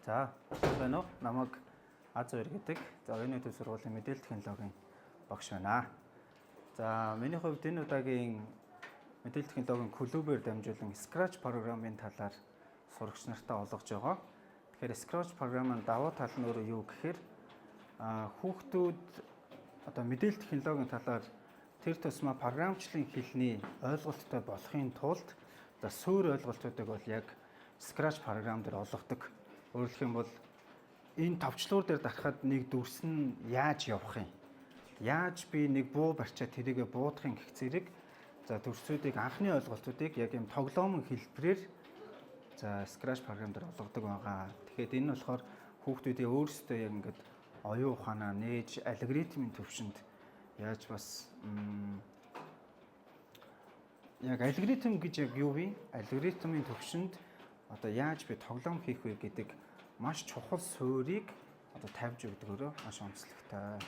За, байна уу? Намайг А2 гэдэг. За, энэ төв сургуулийн мэдээлэл технологийн багш байна. За, миний хувьд энэ удаагийн мэдээлэл технологийн клубээр дамжуулан Scratch програмын талаар сурагч нартай олгож байгаа. Тэгэхээр Scratch програмын давуу тал нь өөрөө юу гэхээр хүүхдүүд одоо мэдээлэл технологийн талаар тэр тусмаа програмчлалын хэлний ойлголттой болохын тулд суурь ойлголтуудыг бол яг Scratch програм дээр олгодог. Өөрөөр хэлэх юм бол энэ товчлуур дээр дарахад нэг дүрс нь яаж явах юм? Яаж би нэг буу барьчаад тэрийгэ буудахын гэх зэрэг дүрсүүдийг анхны ойлголтуудыг яг юм тоглоомын хэлбэрээр Scratch програм дээр олгодог байгаа. Тэгэхээр энэ нь болохоор хүүхдүүдийн өөрсдөө яг ингээд оюун ухаанаа нээж алгоритмын төвшөнд яаж бас яг алгоритм гэж яг юу вэ? Алгоритмын төвшөнд одоо яаж би тоглоом хийх вэ гэдэг маш чухал суурийг одоо тавьж өгдөгөөрөө маш онцлогтой.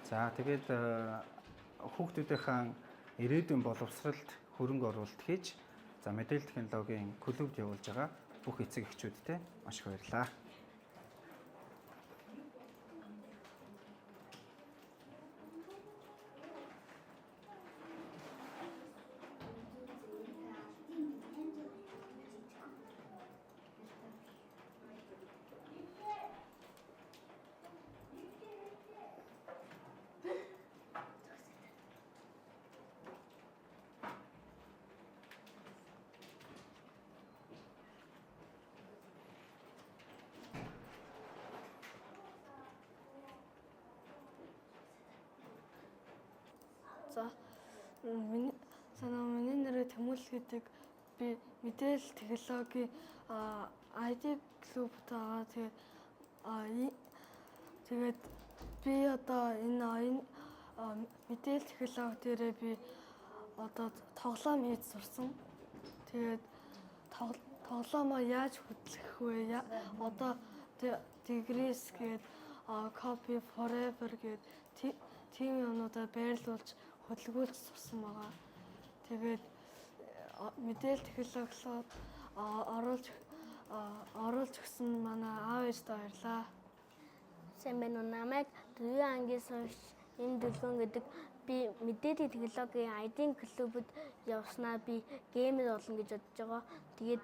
За тэгээд хүүхдүүдийнхээ ирээдүйн боловсролд хөрөнгө оруулалт хийж мэдээлэл технологийн клубд явуулж байгаа бүх эцэг эхчүүдтэй маш их баярлалаа. За миний нэр Тэмүүл гэдэг. Би мэдээлэл технологийн ID клубт байгаа. Тэгээд би одоо энэ мэдээлэл технологи дээрээ би одоо тоглоом хийж сурсан. Тэгээд тоглоомоо яаж хөтлөх вэ? Одоо Tigris гээд Copy Forever гээд тийм юмнуудаа байрлуулж хөдөлгөөлж сурсан байгаа. Тэгээд мэдээлэл технологиод оруулж өгсөн манай аав ээжтэй баярлалаа. Сайн байна уу? Намайг 4 ангиас хойш энэ Дүлгэн гэдэг би мэдээллийн технологийн ID клубд явснаа би геймер болно гэж бодож байгаа. Тэгээд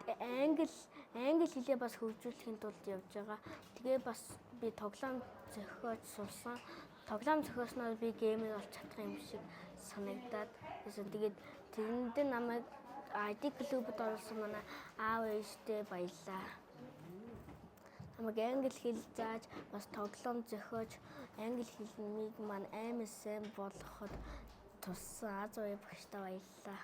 англи хэлээ бас хөгжүүлэхийн тулд явж байгаа. Тэгээд бас би тоглоом зохиож сурсан. Тоглоом зохиосноор би геймер болж чадах юм шиг санагдаад. Тэгээд тэрэнд намайг ID клубд оруулсан манай аав ээжтэй баярлалаа. Намайг англи хэл зааж бас тоглоом зохиож англи хэлнийг маань амар сайн болгоход туссан А2 багштай баярлалаа.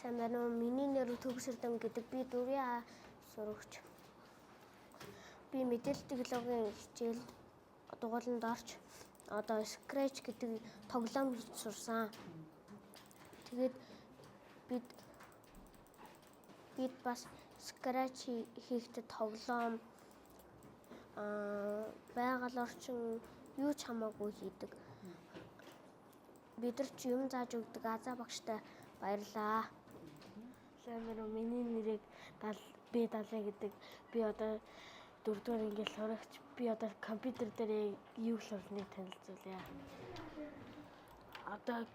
Сайн байна уу? Миний нэр Төгсөрдөм гэдэг. Би 4 сурагч. Би мэдээлэл технологийн хичээл дугууланд орж одоо Scratch гэдэг тоглоом хийж сурсан. Тэгээд бид бас Scratch хийхдээ тоглоом байгаль орчин юу ч хамаагүй хийдэг. Бид нар ч юм зааж өгдөг Азаа багштай баярлалаа. Сайн байна уу? Миний нэрийг B70 гэдэг. Би одоо 4-р ангийн сурагч. Би одоо компьютер дээр юу сурсныг танилцуулъя. Одоо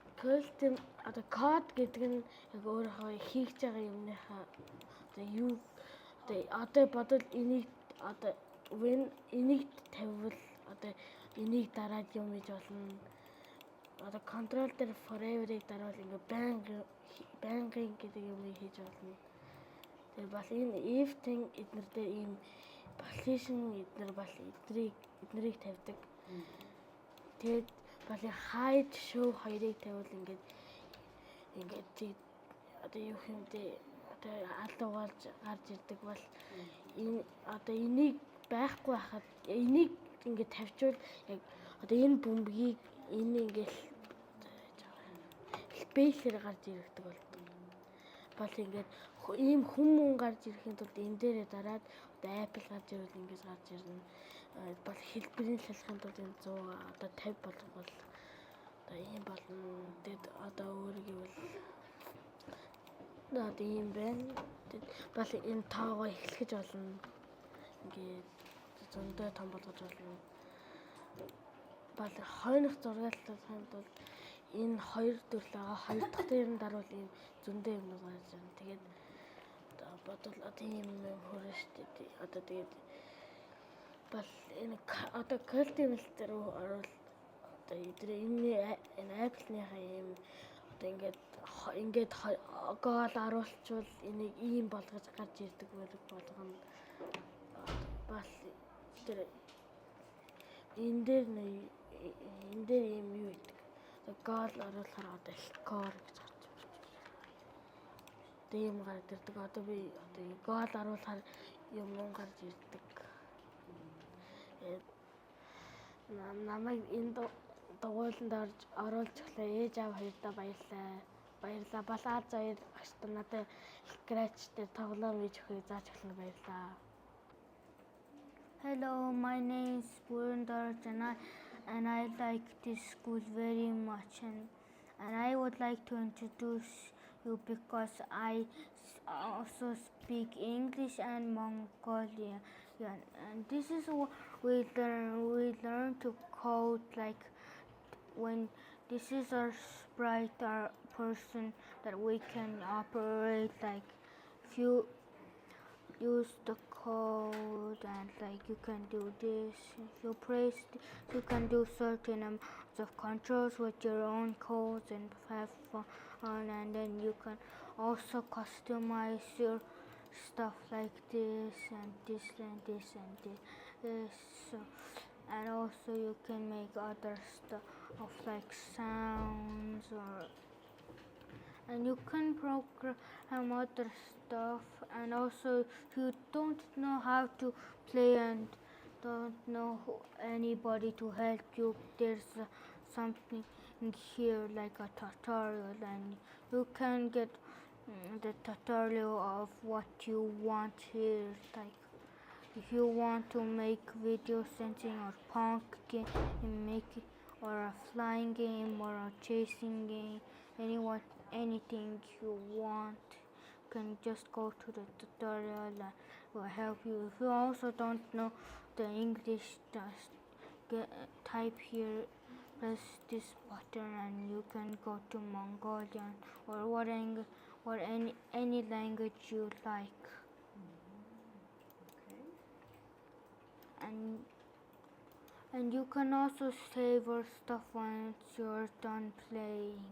код гэдэг нь яг өөрөө хийж байгаа юмныхаа одоо бодвол энийг тавьвал одоо энийг дараад юм хийж болно. Одоо контрол дээр forever-ыг дарвал ингээ байнгын гэдэг юмыг хийж болно. Тэгээ бас энэ if-ийн эднэр дээр ийм position эднэр бас эднэрийг тавьдаг. Тэгээд бас hide show хоёрыг тавьвал ингээд одоо юу хэмдэ одоо алуугаалж гарч ирдэг бол энэ одоо энийг байхгүй хахад энийг ингээд тавьчвал яг одоо энэ бөмбөгийг энэ ингээд спейсээр гарч ирдэг болдог. Бол ингээд ийм хүмүүн гарч ирэхийн тулд энэ дээрээ дараад одоо Apple гарч ирвэл ингэж гарч ирнэ. Бол хэлбэрийн шалхахын тулд энэ 100 одоо 50 болох бол одоо ийм болно. Тэгэд одоо өөр гэвэл Наад ийм байна. Бол энэ тоогоо эхлэж болно. Ингээд зөндөө том болгож болно. Бол хойных зургаалтай хамт бол энэ хоёр төрөл байгаа. Хоёр дахь дээр нь даруул ийм зөндөө юм гарч байна. Тэгээд бодвол тийм юм хөрөн штэ. Одоо тэгээд бол энэ одоо культимэлтэр рүү орвол одоо энэ Apple-ныхаа ийм одоо ингээд гол оруулчвал энийг ийм болгож гарч ирдэг болгоно. Бас тэр энэ дээр ийм юу гэдэг. Гол оруулахаар одоо скор гэж гарч ирдэг. Тийм гарч ирдэг. Одоо би одоо гол оруулахаар юм гарч ирдэг. Намайг энэ дугуйланд орж оруулж өглөө ээж аав хоёртаа баярлаа. Балаад заяа агштай надад Scratch дээр тоглоом хийж өгөхөөр зааж өглөө баярлаа. Hello, my name is Purundar Jana and I like this school very much and I would like to introduce you because I also speak English and Mongolian and this is what we learn to code like when this is our sprite, our person that we can operate like if you use the code and like you can do this, if you press you can do certain amounts of controls with your own codes and have fun and then you can also customize your stuff like this and this and this and this so, and also you can make other stuff of like sounds and you can program other stuff and also if you don't know how to play and don't know anybody to help you, there's something here like a tutorial and you can get the tutorial of what you want here, like if you want to make video sensing or punk game, make it, or a flying game or a chasing game, anything you want, you can just go to the tutorial and will help you. If you also don't know the English, just type here, press this button and you can go to Mongolian or any language you like. And you can also save your stuff once you're done playing.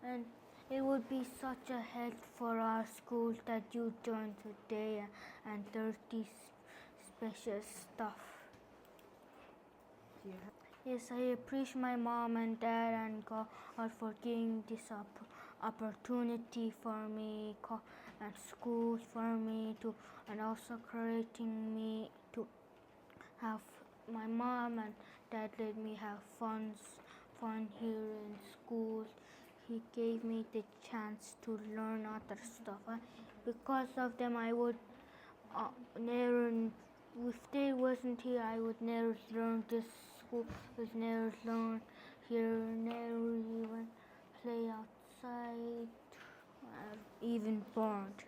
And it would be such a help for our school that you joined today and 30 special stuff. Yes, I appreciate my mom and dad and God for giving this opportunity for me and school for me to, and also creating me to have my mom and dad let me have fun here in school. He gave me the chance to learn other stuff. Because of them, I would never, if they wasn't here, I would never learn this school, would never learn here, never even play outside, even burned.